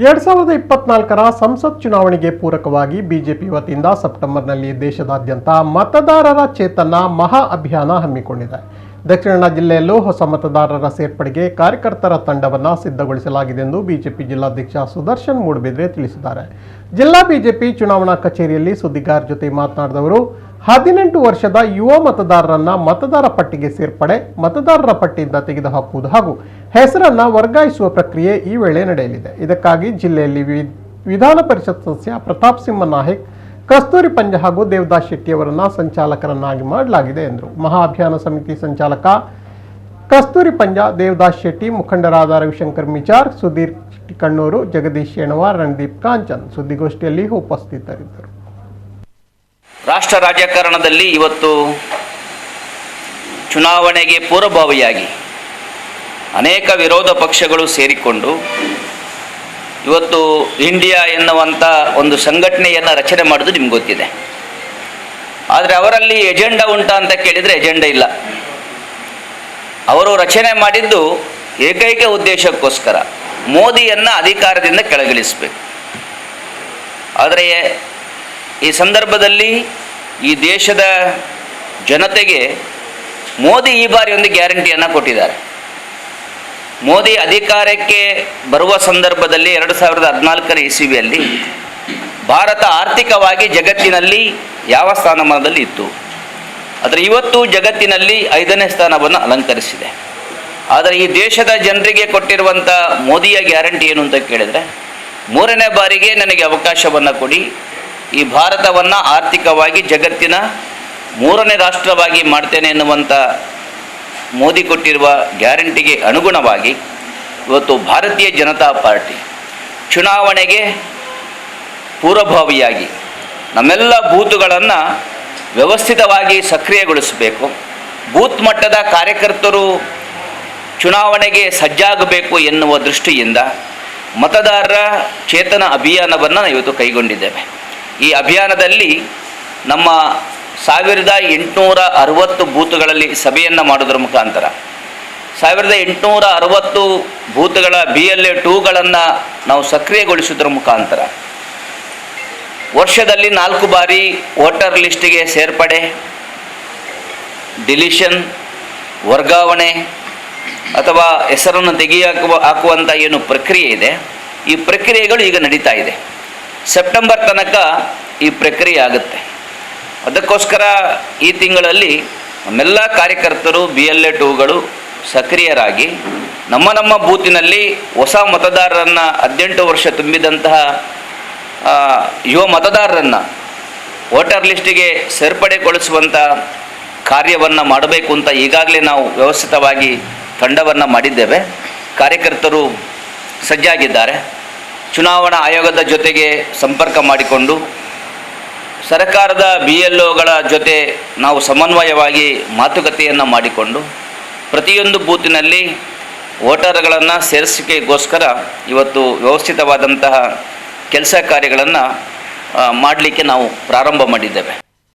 2024ರ ಸಂಸತ್ ಚುನಾವಣೆಗೆ ಪೂರಕವಾಗಿ ಬಿಜೆಪಿ ವತಿಯಿಂದ ಸೆಪ್ಟೆಂಬರ್ನಲ್ಲಿ ದೇಶದಾದ್ಯಂತ ಮತದಾರರ ಚೇತನ ಮಹಾ ಅಭಿಯಾನ ಹಮ್ಮಿಕೊಂಡಿದೆ. ದಕ್ಷಿಣ ಕನ್ನಡ ಜಿಲ್ಲೆಯಲ್ಲೂ ಹೊಸ ಮತದಾರರ ಸೇರ್ಪಡೆಗೆ ಕಾರ್ಯಕರ್ತರ ತಂಡವನ್ನು ಸಿದ್ಧಗೊಳಿಸಲಾಗಿದೆ ಎಂದು ಬಿಜೆಪಿ ಜಿಲ್ಲಾಧ್ಯಕ್ಷ ಸುದರ್ಶನ್ ಮೂಡಬಿದ್ರೆ ತಿಳಿಸಿದ್ದಾರೆ. ಜಿಲ್ಲಾ ಬಿಜೆಪಿ ಚುನಾವಣಾ ಕಚೇರಿಯಲ್ಲಿ ಸುದ್ದಿಗಾರರ ಜೊತೆ ಮಾತನಾಡಿದವರು, 18 ವರ್ಷದ ಯುವ ಮತದಾರರನ್ನ ಮತದಾರ ಪಟ್ಟಿಗೆ ಸೇರ್ಪಡೆ, ಮತದಾರರ ಪಟ್ಟಿಯಿಂದ ತೆಗೆದುಹಾಕುವುದು ಹಾಗೂ ಹೆಸರನ್ನ ವರ್ಗಾಯಿಸುವ ಪ್ರಕ್ರಿಯೆ ಈ ವೇಳೆ ನಡೆಯಲಿದೆ. ಇದಕ್ಕಾಗಿ ಜಿಲ್ಲೆಯಲ್ಲಿ ವಿಧಾನ ಪರಿಷತ್ ಸದಸ್ಯ ಪ್ರತಾಪ್ ಸಿಂಹ ನಾಯಕ್, ಕಸ್ತೂರಿ ಪಂಜ ಹಾಗೂ ದೇವದಾಸ್ ಶೆಟ್ಟಿ ಅವರನ್ನ ಸಂಚಾಲಕರನ್ನಾಗಿ ಮಾಡಲಾಗಿದೆ ಎಂದರು. ಮಹಾ ಅಭಿಯಾನ ಸಮಿತಿ ಸಂಚಾಲಕ ಕಸ್ತೂರಿ ಪಂಜ, ದೇವದಾಸ್ ಶೆಟ್ಟಿ, ಮುಖಂಡರಾದ ರವಿಶಂಕರ್ ಮಿಚಾರ್, ಸುಧೀರ್ ಕಣ್ಣೂರು, ಜಗದೀಶ್ ಶೆಣವಾರ್, ರಣದೀಪ್ ಕಾಂಚನ್ ಸುದ್ದಿಗೋಷ್ಠಿಯಲ್ಲಿ ಉಪಸ್ಥಿತರಿದ್ದರು. ರಾಷ್ಟ್ರ ರಾಜಕಾರಣದಲ್ಲಿ ಇವತ್ತು ಚುನಾವಣೆಗೆ ಪೂರ್ವಭಾವಿಯಾಗಿ ಅನೇಕ ವಿರೋಧ ಪಕ್ಷಗಳು ಸೇರಿಕೊಂಡು ಇವತ್ತು ಇಂಡಿಯಾ ಎನ್ನುವಂಥ ಒಂದು ಸಂಘಟನೆಯನ್ನು ರಚನೆ ಮಾಡೋದು ನಿಮ್ಗೆ ಗೊತ್ತಿದೆ. ಆದರೆ ಅವರಲ್ಲಿ ಎಜೆಂಡಾ ಉಂಟಾ ಅಂತ ಕೇಳಿದರೆ ಎಜೆಂಡಾ ಇಲ್ಲ. ಅವರು ರಚನೆ ಮಾಡಿದ್ದು ಏಕೈಕ ಉದ್ದೇಶಕ್ಕೋಸ್ಕರ, ಮೋದಿಯನ್ನು ಅಧಿಕಾರದಿಂದ ಕೆಳಗಿಳಿಸಬೇಕು. ಆದರೆ ಈ ಸಂದರ್ಭದಲ್ಲಿ ಈ ದೇಶದ ಜನತೆಗೆ ಮೋದಿ ಈ ಬಾರಿ ಒಂದು ಗ್ಯಾರಂಟಿಯನ್ನು ಕೊಟ್ಟಿದ್ದಾರೆ. ಮೋದಿ ಅಧಿಕಾರಕ್ಕೆ ಬರುವ ಸಂದರ್ಭದಲ್ಲಿ 2014ರ ಇಸವಿಯಲ್ಲಿ ಭಾರತ ಆರ್ಥಿಕವಾಗಿ ಜಗತ್ತಿನಲ್ಲಿ ಯಾವ ಸ್ಥಾನಮಾನದಲ್ಲಿ ಇತ್ತು, ಆದರೆ ಇವತ್ತು ಜಗತ್ತಿನಲ್ಲಿ 5ನೇ ಸ್ಥಾನವನ್ನು ಅಲಂಕರಿಸಿದೆ. ಆದರೆ ಈ ದೇಶದ ಜನರಿಗೆ ಕೊಟ್ಟಿರುವಂಥ ಮೋದಿಯ ಗ್ಯಾರಂಟಿ ಏನು ಅಂತ ಕೇಳಿದರೆ, 3ನೇ ಬಾರಿಗೆ ನನಗೆ ಅವಕಾಶವನ್ನು ಕೊಡಿ, ಈ ಭಾರತವನ್ನು ಆರ್ಥಿಕವಾಗಿ ಜಗತ್ತಿನ 3ನೇ ರಾಷ್ಟ್ರವಾಗಿ ಮಾಡ್ತೇನೆ ಎನ್ನುವಂಥ ಮೋದಿ ಕೊಟ್ಟಿರುವ ಗ್ಯಾರಂಟಿಗೆ ಅನುಗುಣವಾಗಿ ಇವತ್ತು ಭಾರತೀಯ ಜನತಾ ಪಾರ್ಟಿ ಚುನಾವಣೆಗೆ ಪೂರ್ವಭಾವಿಯಾಗಿ ನಮ್ಮೆಲ್ಲ ಬೂತುಗಳನ್ನು ವ್ಯವಸ್ಥಿತವಾಗಿ ಸಕ್ರಿಯಗೊಳಿಸಬೇಕು. ಬೂತ್ ಮಟ್ಟದ ಕಾರ್ಯಕರ್ತರು ಚುನಾವಣೆಗೆ ಸಜ್ಜಾಗಬೇಕು ಎನ್ನುವ ದೃಷ್ಟಿಯಿಂದ ಮತದಾರರ ಚೇತನ ಅಭಿಯಾನವನ್ನು ಇವತ್ತು ಕೈಗೊಂಡಿದ್ದೇವೆ. ಈ ಅಭಿಯಾನದಲ್ಲಿ ನಮ್ಮ 1860 ಬೂತ್ಗಳಲ್ಲಿ ಸಭೆಯನ್ನು ಮಾಡೋದ್ರ ಮುಖಾಂತರ 1860 ಬೂತ್ಗಳ BLA 2ಗಳನ್ನು ನಾವು ಸಕ್ರಿಯಗೊಳಿಸೋದ್ರ ಮುಖಾಂತರ ವರ್ಷದಲ್ಲಿ 4 ಬಾರಿ ವೋಟರ್ ಲಿಸ್ಟಿಗೆ ಸೇರ್ಪಡೆ, ಡಿಲಿಷನ್, ವರ್ಗಾವಣೆ ಅಥವಾ ಹೆಸರನ್ನು ಹಾಕುವಂಥ ಏನು ಪ್ರಕ್ರಿಯೆ ಇದೆ, ಈ ಪ್ರಕ್ರಿಯೆಗಳು ಈಗ ನಡೀತಾ ಇದೆ. ಸೆಪ್ಟೆಂಬರ್ ತನಕ ಈ ಪ್ರಕ್ರಿಯೆ ಆಗುತ್ತೆ. ಅದಕ್ಕೋಸ್ಕರ ಈ ತಿಂಗಳಲ್ಲಿ ನಮ್ಮೆಲ್ಲ ಕಾರ್ಯಕರ್ತರು BLA 2ಗಳು ಸಕ್ರಿಯರಾಗಿ ನಮ್ಮ ಬೂತಿನಲ್ಲಿ ಹೊಸ ಮತದಾರರನ್ನು 18 ವರ್ಷ ತುಂಬಿದಂತಹ ಯುವ ಮತದಾರರನ್ನು ವೋಟರ್ ಲಿಸ್ಟಿಗೆ ಸೇರ್ಪಡೆಗೊಳಿಸುವಂಥ ಕಾರ್ಯವನ್ನು ಮಾಡಬೇಕು ಅಂತ ಈಗಾಗಲೇ ನಾವು ವ್ಯವಸ್ಥಿತವಾಗಿ ತಂಡವನ್ನು ಮಾಡಿದ್ದೇವೆ. ಕಾರ್ಯಕರ್ತರು ಸಜ್ಜಾಗಿದ್ದಾರೆ. ಚುನಾವಣಾ ಆಯೋಗದ ಜೊತೆಗೆ ಸಂಪರ್ಕ ಮಾಡಿಕೊಂಡು ಸರ್ಕಾರದ BLOಗಳ ಜೊತೆ ನಾವು ಸಮನ್ವಯವಾಗಿ ಮಾತುಕತೆಯನ್ನು ಮಾಡಿಕೊಂಡು ಪ್ರತಿಯೊಂದು ಬೂತಿನಲ್ಲಿ ವೋಟರ್ಗಳನ್ನು ಸೇರಿಸಿಕೆಗೋಸ್ಕರ ಇವತ್ತು ವ್ಯವಸ್ಥಿತವಾದಂತಹ ಕೆಲಸ ಕಾರ್ಯಗಳನ್ನು ಮಾಡಲಿಕ್ಕೆ ನಾವು ಪ್ರಾರಂಭ ಮಾಡಿದ್ದೇವೆ.